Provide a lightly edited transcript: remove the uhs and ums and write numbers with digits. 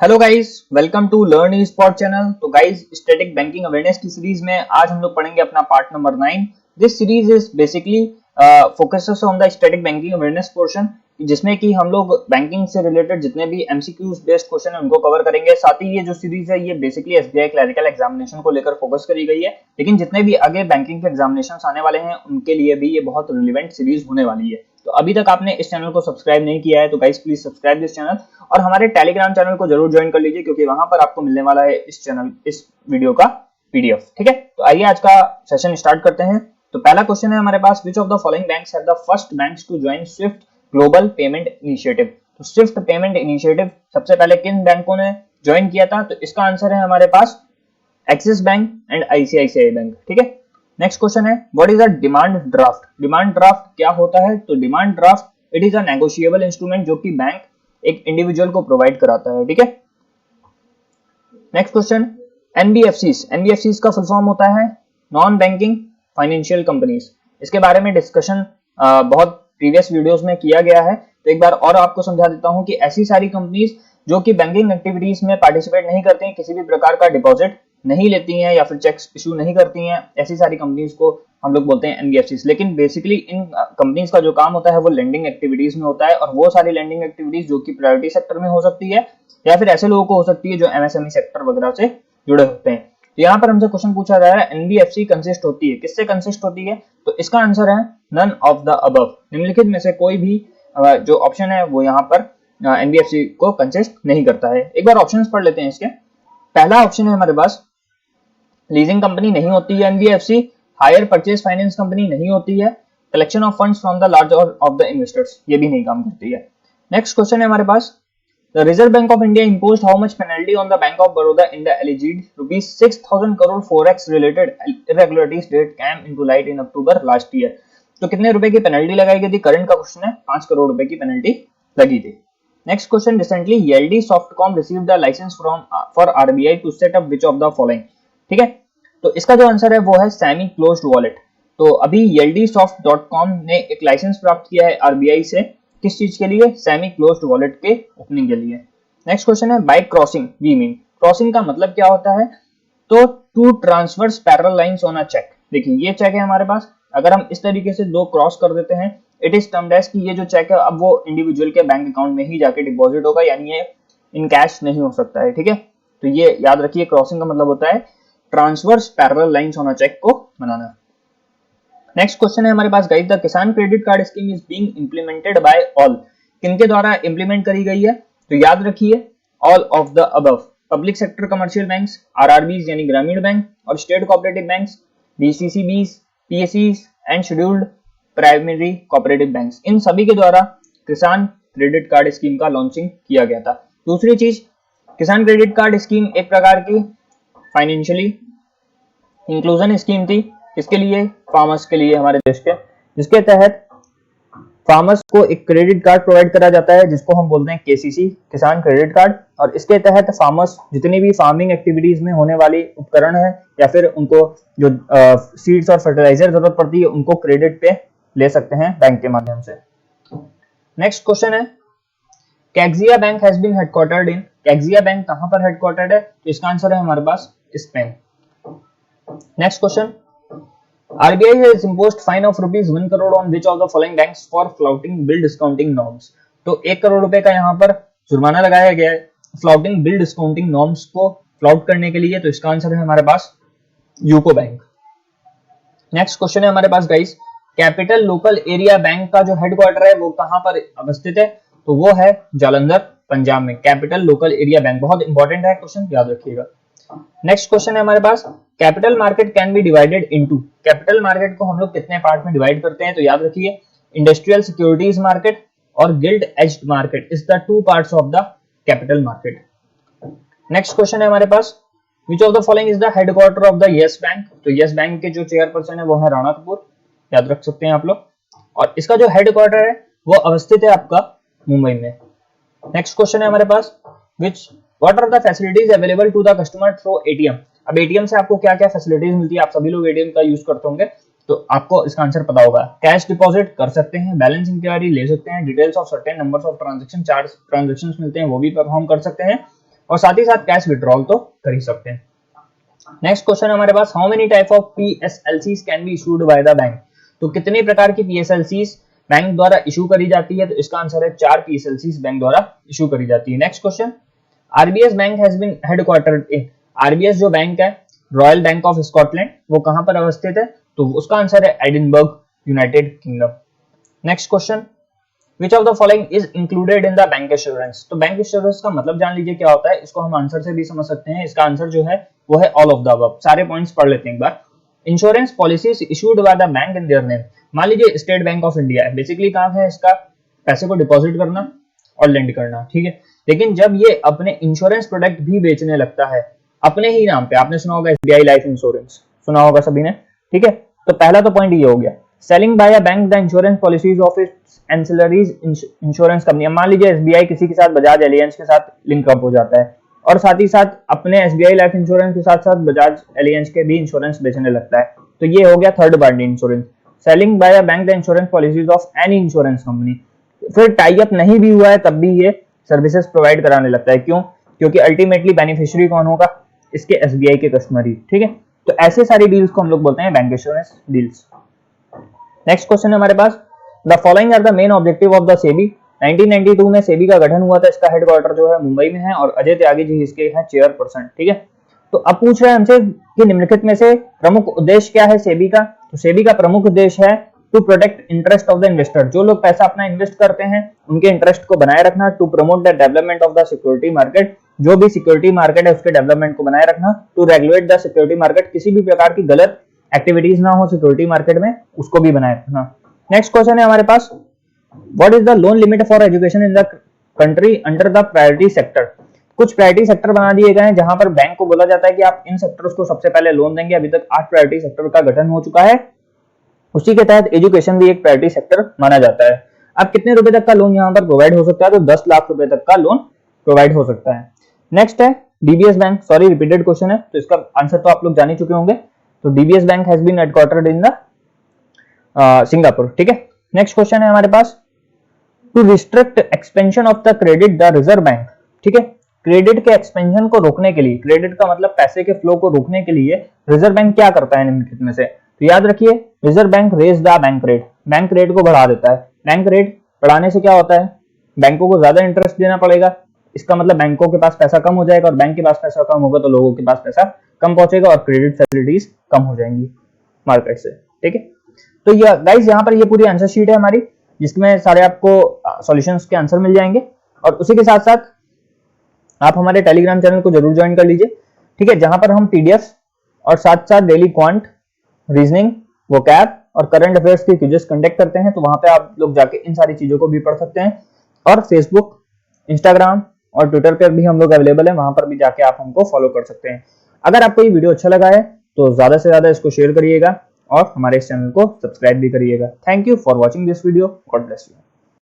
Hello guys, welcome to learn e spot channel. तो guys, static banking awareness की series में आज हम लोग पढ़ेंगे अपना part number 9। This series is basically focuses on the static banking awareness portion, जिसमें कि हम लोग बैंकिंग से रिलेटेड जितने भी एमसीक्यूज बेस्ड क्वेश्चन है उनको कवर करेंगे। साथ ही ये जो सीरीज है ये बेसिकली एसबीआई क्लरिकल एग्जामिनेशन को लेकर फोकस करी गई है, लेकिन जितने भी आगे बैंकिंग के एग्जामिनेशन आने वाले हैं उनके लिए भी ये बहुत रिलेवेंट सीरीज होने वाली है। तो अभी तक आपने इस चैनल को सब्सक्राइब नहीं किया है तो guys please subscribe this channel और हमारे टेलीग्राम चैनल को जरूर ज्वाइन कर लीजिए, क्योंकि वहां पर आपको मिलने वाला है इस वीडियो का पीडीएफ। ठीक है, तो आइए आज का सेशन स्टार्ट करते हैं। तो पहला क्वेश्चन है हमारे पास, which of the following banks have the first banks to join SWIFT global payment initiative. तो स्विफ्ट पेमेंट इनिशिएटिव सबसे पहले किन बैंकों ने ज्वाइन किया था? तो इसका आंसर है हमारे पास Axis bank and ICICI bank. ठीक है, नेक्स्ट क्वेश्चन है, what is a demand draft. Demand draft क्या होता है? तो demand draft it is a negotiable instrument जो कि बैंक एक इंडिविजुअल को प्रोवाइड कराता है। ठीक है, नेक्स्ट क्वेश्चन, एनबीएफसीज का फुल फॉर्म होता है नॉन बैंकिंग फाइनेंशियल कंपनीज। इसके बारे में डिस्कशन बहुत प्रीवियस वीडियोस में किया गया है, तो एक बार और आपको समझा देता हूं कि ऐसी सारी कंपनीज जो कि बैंकिंग एक्टिविटीज में पार्टिसिपेट नहीं करती हैं, किसी भी प्रकार का डिपॉजिट नहीं लेती हैं या फिर चेक्स इशू नहीं करती हैं, ऐसी सारी कंपनीज को हम लोग बोलते हैं एनबीएफसीज। लेकिन बेसिकली इन कंपनीज का जो काम होता है वो लेंडिंग एक्टिविटीज में होता है, और वो सारी लेंडिंग एक्टिविटीज जो कि प्रायोरिटी सेक्टर में हो सकती है या फिर ऐसे लोगों को हो सकती है जो एमएसएमई सेक्टर वगैरह से जुड़े होते हैं। तो यहाँ पर हमसे क्वेश्चन पूछा जा रहा है, एनबीएफसी कंसिस्ट होती है, किससे कंसिस्ट होती है? तो इसका आंसर है नन ऑफ द अबव। निम्नलिखित में से कोई भी जो ऑप्शन है वो यहाँ पर एनबीएफसी को कंसिस्ट नहीं करता है। एक बार ऑप्शंस पढ़ लेते हैं इसके। पहला ऑप्शन है हमारे पास, लीजिंग कंपनी नहीं होती है NBFC, hire purchase finance company नहीं होती है, collection of funds from the large of the investors, ये भी नहीं काम करती है। नेक्स्ट क्वेश्चन है हमारे पास, the reserve Bank of India imposed how much penalty on the Bank of Baroda in the alleged rupees 6,000 crore forex related irregularities that came into light in October last year। तो कितने रुपए की penalty लगाई गई थी? Current का question है, 5 करोड़ रुपए की पेनल्टी लगी थी। Next question, recently Yeldi Softcom received the licence from for RBI to set up which of the following. ठीक है, तो इसका जो आंसर है वो है सेमी क्लोज्ड वॉलेट। तो अभी yeldysoft.com ने एक लाइसेंस प्राप्त किया है आरबीआई से, किस चीज के लिए? सेमी क्लोज्ड वॉलेट के ओपनिंग के लिए। नेक्स्ट क्वेश्चन है, by crossing we mean. Crossing का मतलब क्या होता है? तो two transverse parallel lines on a cheque. देखिए ये चेक है हमारे पास, अगर हम इस तरीके से दो क्रॉस कर देते हैं, इट इज टर्म्ड एज कि ये जो चेक है अब वो इंडिविजुअल के बैंक अकाउंट में ही जाके डिपॉजिट होगा, यानी ये इन कैश नहीं हो सकता है। ठीक है, तो ये याद रखिए, क्रॉसिंग का मतलब होता है transverse parallel lines on a cheque को बनाना। नेक्स्ट क्वेश्चन है हमारे पास, guys the Kisan credit card scheme is being implemented by all. किनके द्वारा इंप्लीमेंट करी गई है? तो याद रखिए, all of the above, public sector commercial banks, RRBs यानी ग्रामीण बैंक, और स्टेट कोऑपरेटिव बैंक्स, डीसीसीबीज, पीएससीज and scheduled primary cooperative banks, इन सभी के द्वारा किसान क्रेडिट कार्ड स्कीम का लॉन्चिंग किया गया था। दूसरी चीज, किसान क्रेडिट कार्ड स्कीम एक प्रकार की फाइनेंशियली इंक्लूजन स्कीम थी। इसके लिए फार्मर्स के लिए हमारे देश के, जिसके तहत फार्मर्स को एक क्रेडिट कार्ड प्रोवाइड करा जाता है जिसको हम बोलते हैं केसीसी, किसान क्रेडिट कार्ड। और इसके तहत फार्मर्स जितनी भी फार्मिंग एक्टिविटीज में होने वाली उपकरण है या फिर उनको जो सीड्स और फर्टिलाइजर जरूरत पड़ती है उनको क्रेडिट पे ले सकते हैं बैंक के माध्यम से। नेक्स्ट क्वेश्चन है, Caixa bank has been headquartered in. Caixa bank कहां पर हेडक्वार्टर्ड है? तो इसका आंसर है हमारे पास Spain. Next question, RBI has imposed fine of rupees 1 crore on which of the following banks for flouting bill discounting norms। तो 1 करोड़ रुपए का यहाँ पर जुर्माना लगाया गया है फ्लाउटिंग बिल डिस्काउंटिंग नॉर्म्स को फ्लाउट करने के लिए। तो इसका आंसर है हमारे पास यूको बैंक। नेक्स्ट क्वेश्चन है हमारे पास, guys capital local area bank का जो हेडक्वार्टर है वो कहां पर अवस्थित है? तो वो है जालंधर, पंजाब में। कैपिटल लोकल एरिया बैंक बहुत इंपॉर्टेंट है, क्वेश्चन याद रखिएगा। नेक्स्ट क्वेश्चन है हमारे पास, capital market can be divided into. Capital market को हम लोग कितने पार्ट में डिवाइड करते हैं? तो याद रखिए, इंडस्ट्रियल सिक्योरिटीज मार्केट और gilt edged market is the two parts of the capital market. Next question है हमारे पास, which of the following is the headquarter of the Yes bank. तो यस बैंक के जो चेयरपर्सन है वो है राणा कपूर, याद रख सकते हैं आप लोग। और इसका जो हेडक्वार्टर है वो अवस्थित है आपका मुंबई में। नेक्स्ट क्वेश्चन है हमारे पास, which what are the facilities available to the customer through ATM. अब एटीएम से आपको क्या क्या फैसिलिटीज मिलती है? आप सभी लोग एटीएम का यूज करते होंगे तो आपको इसका आंसर पता होगा। कैश डिपॉजिट कर सकते हैं, बैलेंस इंक्वायरी ले सकते हैं, details of certain numbers of transaction, charge transactions मिलते हैं वो भी परफॉर्म कर सकते हैं, और साथ ही साथ कैश विड्रॉल तो कर ही सकते हैं। नेक्स्ट क्वेश्चन हमारे पास, how many type of PSLCs can be issued by the bank. तो कितने प्रकार की PSLCs बैंक द्वारा इशू करी जाती है, तो इसका आंसर है 4 PSLCs बैंक द्वारा इशू करी जाती है। Next question, RBS bank has been headquartered in. RBS जो बैंक है, रॉयल बैंक ऑफ स्कॉटलैंड, वो कहां पर अवस्थित है, तो उसका आंसर है Edinburgh, United Kingdom. Next question, Which of the following is included in the bank assurance। तो बैंक इंश्योरेंस का मतलब जान लीजिए क्या होता है, इसको हम आंसर से भी समझ सकते हैं। इसका आंसर जो है वो है ऑल ऑफ द अबव। सारे पॉइंट्स पढ़ लेते हैं एक बार। Insurance policies issued by the bank in their name. मान लीजिए स्टेट बैंक ऑफ इंडिया है, बेसिकली काम है इसका पैसे को डिपॉजिट करना और लेंड करना, ठीक है। लेकिन जब ये अपने इंश्योरेंस प्रोडक्ट भी बेचने लगता है अपने ही नाम पे, आपने सुना होगा SBI लाइफ इंश्योरेंस, सुना होगा सभी ने, ठीक है। तो पहला तो पॉइंट ये हो गया, selling by a bank the insurance policies of its ancillaries insurance company. मान लीजिए SBI किसी के साथ बजाज एलियंस के साथ लिंक अप हो जाता है और साथ ही साथ अपने SBI लाइफ इंश्योरेंस के साथ साथ बजाज एलियंस के भी इंश्योरेंस बेचने लगता है, तो ये हो गया third party insurance. Selling by a bank the insurance policies of any insurance company. फिर टाई अप नहीं भी हुआ है तब भी ये सर्विसेज प्रोवाइड कराने लगता है, क्यों? क्योंकि अल्टीमेटली बेनिफिशियरी कौन होगा, इसके SBI के कस्टमर ही, ठीक है। तो ऐसे सारी डील्स को हम लोग बोलते हैं bank insurance deals. Next question है हमारे पास, the following are the main objective of the SEBI. 1992 में सेबी का गठन हुआ था, इसका हेडक्वार्टर जो है मुंबई में है और अजय त्यागी जी इसके हैं चेयरपर्सन, ठीक है। तो अब पूछ रहे हैं हमसे कि निम्नलिखित में से प्रमुख उद्देश्य क्या है सेबी का। तो सेबी का प्रमुख उद्देश्य है to protect interest of the investor. जो लोग पैसा अपना इन्वेस्ट करते हैं उनके इंटरेस्ट को बनाए रखना। To promote the development of the security market, जो भी सिक्योरिटी मार्केट है उसके डेवलपमेंट को बनाए रखना। To regulate the security market, किसी भी प्रकार की गलत एक्टिविटीज ना हो सिक्योरिटी मार्केट में, उसको भी बनाए रखना। नेक्स्ट क्वेश्चन है हमारे पास, what is the loan limit for education in the country under the priority sector. कुछ प्रायोरिटी सेक्टर बना दिए गए हैं जहां पर बैंक को बोला जाता है कि आप इन सेक्टर्स को सबसे पहले लोन देंगे। अभी तक 8 प्रायोरिटी सेक्टर का गठन हो चुका है, उसी के तहत एजुकेशन भी एक प्रायोरिटी सेक्टर माना जाता है। अब कितने रुपए तक का लोन यहाँ पर प्रोवाइड हो सकता है, तो 10 लाख रुपए तक का लोन प्रोवाइड हो सकता है। नेक्स्ट है DBS bank, sorry repeated question है तो इसका आंसर तो आप लोग जान ही चुके होंगे। तो DBS bank has been headquartered in the Singapore, ठीक है। नेक्स्ट क्वेश्चन है हमारे पास, to restrict expansion of the credit the reserve bank, ठीक है। क्रेडिट के एक्सपेंशन को रोकने के लिए, क्रेडिट का मतलब पैसे के फ्लो को रोकने के लिए रिजर्व बैंक क्या करता है निम्नलिखित में से। तो याद रखिए, reserve bank raise the bank rate, bank rate को बढ़ा देता है। बैंक रेट बढ़ाने से क्या होता है, बैंकों को ज्यादा इंटरेस्ट देना पड़ेगा, इसका मतलब बैंकों के पास पैसा कम हो जाएगा और बैंक के पास पैसा कम होगा तो लोगों के पास पैसा कम पहुंचेगा और क्रेडिट फैसिलिटीज कम हो जाएंगी मार्केट से, ठीक है। तो ये गाइस यहाँ पर ये पूरी आंसर शीट है हमारी, जिसमें सारे आपको सॉल्यूशंस के आंसर मिल जाएंगे। और उसी के साथ साथ आप हमारे टेलीग्राम चैनल को जरूर ज्वाइन कर लीजिए, ठीक है, जहां पर हम PDF और साथ साथ डेली क्वांट, रीजनिंग, वोकैब और करंट अफेयर्स के क्विज़ेस कंडक्ट करते हैं। तो वहां पे आप लोग जाके इन सारी चीजों को भी पढ़ सकते हैं। और फेसबुक, इंस्टाग्राम और ट्विटर पर भी हम लोग अवेलेबल है, वहां पर भी जाके आप हमको फॉलो कर सकते हैं। अगर आपको ये वीडियो अच्छा लगा है तो ज्यादा से ज्यादा इसको शेयर करिएगा और हमारे इस चैनल को सब्सक्राइब भी करिएगा। Thank you for watching this video, God bless you.